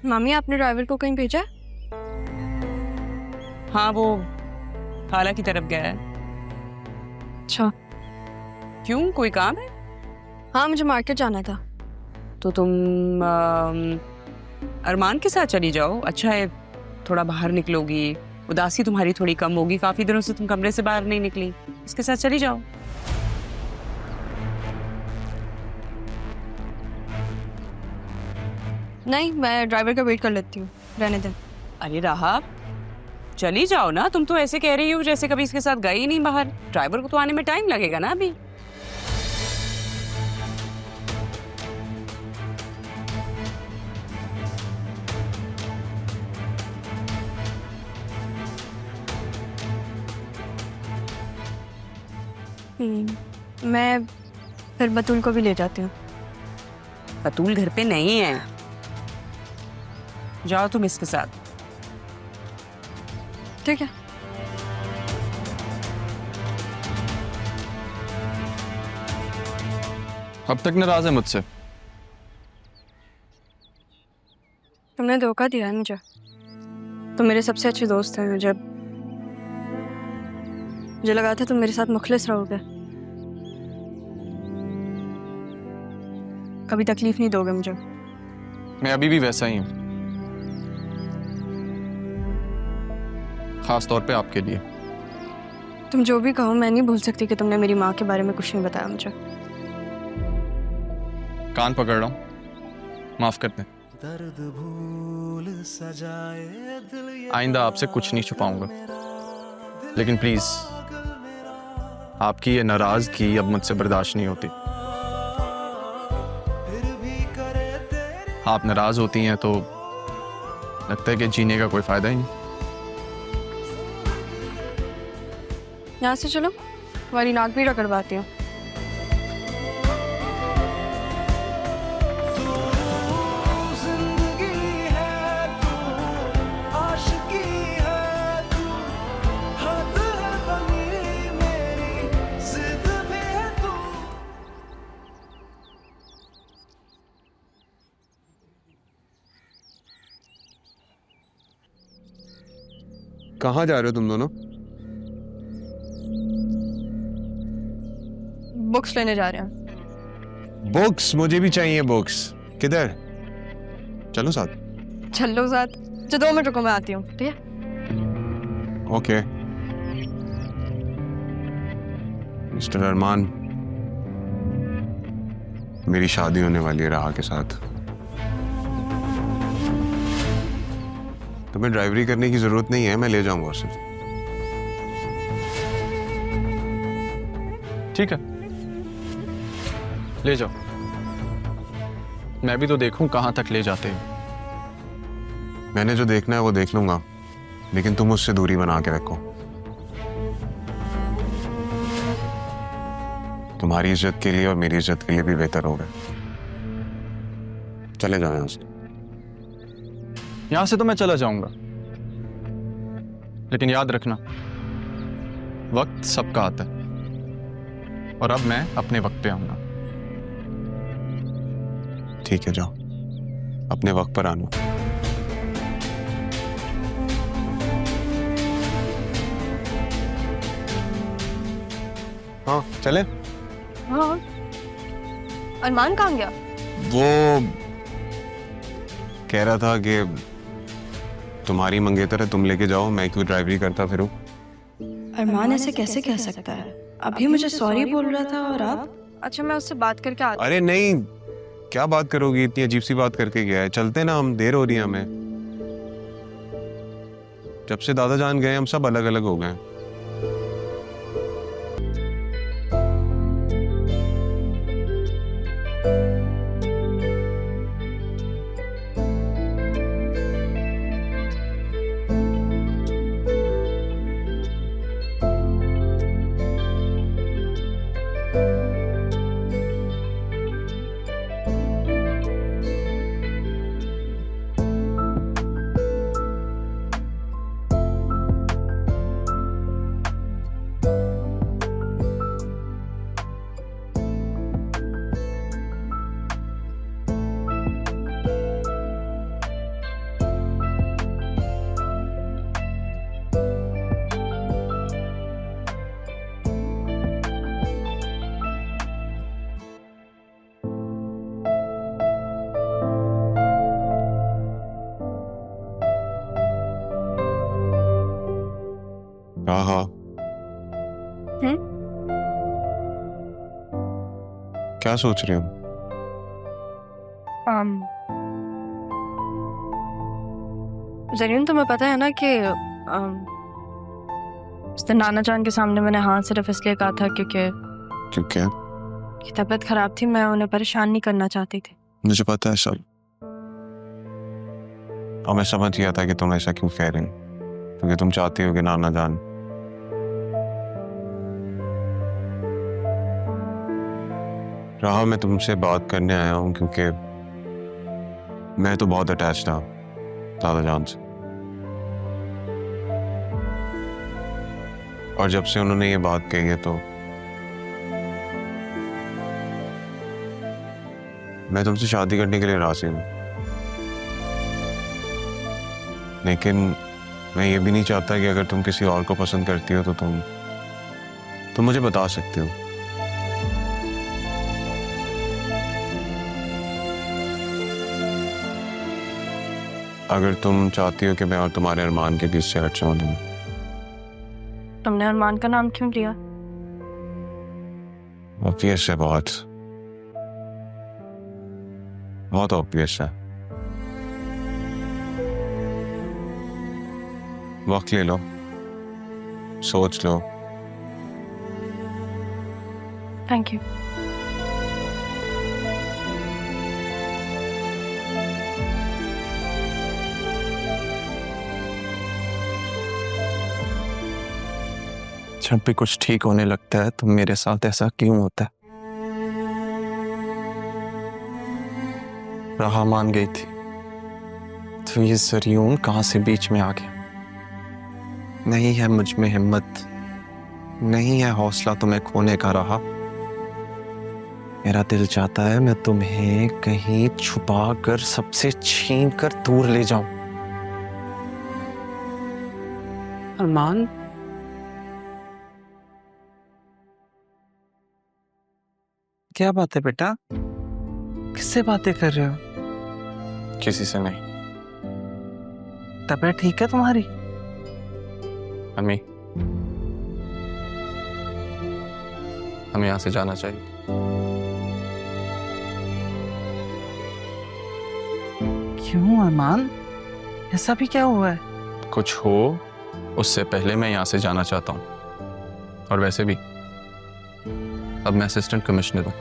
मामी आपने ड्राइवर को कहीं भेजा? हाँ, वो खाला की तरफ गया है। अच्छा। क्यों, कोई काम है? हाँ, मुझे मार्केट जाना था। तो तुम अरमान के साथ चली जाओ, अच्छा है, थोड़ा बाहर निकलोगी, उदासी तुम्हारी थोड़ी कम होगी। काफी दिनों से तुम कमरे से बाहर नहीं निकली, इसके साथ चली जाओ। नहीं, मैं ड्राइवर का वेट कर लेती हूँ, रहने दें। अरे राहा, चली जाओ ना। तुम तो ऐसे कह रही हो जैसे कभी इसके साथ गई ही नहीं बाहर। ड्राइवर को तो आने में टाइम लगेगा ना अभी। मैं फिर बतूल को भी ले जाती हूँ। बतूल घर पे नहीं है, जाओ तुम इसके साथ। ठीक है। अब तक नाराज है मुझसे? तुमने धोखा दिया है मुझे। तुम मेरे सबसे अच्छे दोस्त हैं। मुझे लगा था तुम मेरे साथ मुखलिस रहोगे, कभी तकलीफ नहीं दोगे मुझे। मैं अभी भी वैसा ही हूँ, खास तौर पे आपके लिए। तुम जो भी कहो, मैं नहीं भूल सकती कि तुमने मेरी माँ के बारे में कुछ नहीं बताया मुझे। कान पकड़ रहा हूँ, माफ कर दें। आइंदा आपसे कुछ नहीं छुपाऊंगा, लेकिन प्लीज आपकी ये नाराजगी अब मुझसे बर्दाश्त नहीं होती। आप नाराज होती हैं तो लगता है कि जीने का कोई फायदा ही नहीं। यहाँ से चलो, तुम्हारी नाक भी रगड़वाती हूँ। कहाँ जा रहे हो तुम दोनों? बुक्स लेने जा रहे हैं। बुक्स? मुझे भी चाहिए बुक्स। किधर? चलो साथ। चलो साथ। जो 2 मिनट रुको, मैं आती हूँ। ठीक है? ओके। मिस्टर अरमान, मेरी शादी होने वाली है राहा के साथ। तुम्हें ड्राइवरी करने की जरूरत नहीं है, मैं ले जाऊंगा उसे। ठीक है, ले जाओ। मैं भी तो देखूं कहां तक ले जाते हैं। मैंने जो देखना है वो देख लूंगा, लेकिन तुम उससे दूरी बना के रखो। तुम्हारी इज्जत के लिए और मेरी इज्जत के लिए भी बेहतर होगा। चले जाओ यहां से। यहां से तो मैं चला जाऊंगा, लेकिन याद रखना, वक्त सबका आता है और अब मैं अपने वक्त पे आऊंगा। ठीक है, जाओ, अपने वक्त पर आना। हाँ चले। हाँ। अरमान कहाँ गया? वो कह रहा था कि तुम्हारी मंगेतर है, तुम लेके जाओ, मैं क्यों ड्राइवरी करता फिरूं। अरमान ऐसे कैसे कह सकता है? अभी मुझे सॉरी बोल रहा था और अब? अच्छा, मैं उससे बात करके आती। अरे नहीं, क्या बात करोगी, इतनी अजीब सी बात करके गया है। चलते ना, हम देर हो रही है हमें। जब से दादा जान गए हम सब अलग अलग हो गए। राहा क्या सोच रही हो? जरीन, तुम्हें पता है ना कि उस दिन नाना जान के सामने मैंने हाँ सिर्फ इसलिए कहा था क्योंकि क्योंकि तबीयत खराब थी, मैं उन्हें परेशान नहीं करना चाहती थी। मुझे पता है सब, और मैं समझ गया था कि तुम ऐसा क्यों कह रही हो, क्योंकि तुम चाहती हो कि नाना जान। राह मैं तुमसे बात करने आया हूं क्योंकि मैं तो बहुत अटैच था दादा जान से, और जब से उन्होंने ये बात कही है तो मैं तुमसे शादी करने के लिए राजी हूं। लेकिन मैं ये भी नहीं चाहता कि अगर तुम किसी और को पसंद करती हो तो तुम मुझे बता सकते हो। अगर तुम चाहती हो कि मैं और तुम्हारे अरमान के बीच से हट जाऊं। तुमने अरमान का नाम क्यों लिया? ऑब्वियस है, बहुत बहुत ऑब्वियस है। वक्त ले लो, सोच लो। Thank you. जब भी कुछ ठीक होने लगता है तो मेरे साथ ऐसा क्यों होता है? राह मान गई थी तो ये जरियून कहां से बीच में आ गया? नहीं है मुझ में हिम्मत, नहीं है हौसला तुम्हें खोने का। रहा मेरा दिल चाहता है मैं तुम्हें कहीं छुपा कर सबसे छीन कर दूर ले जाऊं। अरमान, क्या बात है बेटा? किससे बातें कर रहे हो? किसी से नहीं। तबीयत ठीक है तुम्हारी? अम्मी, हमें यहाँ से जाना चाहिए। क्यों अरमान, ऐसा भी क्या हुआ है? कुछ हो उससे पहले मैं यहाँ से जाना चाहता हूँ। और वैसे भी अब मैं असिस्टेंट कमिश्नर हूँ,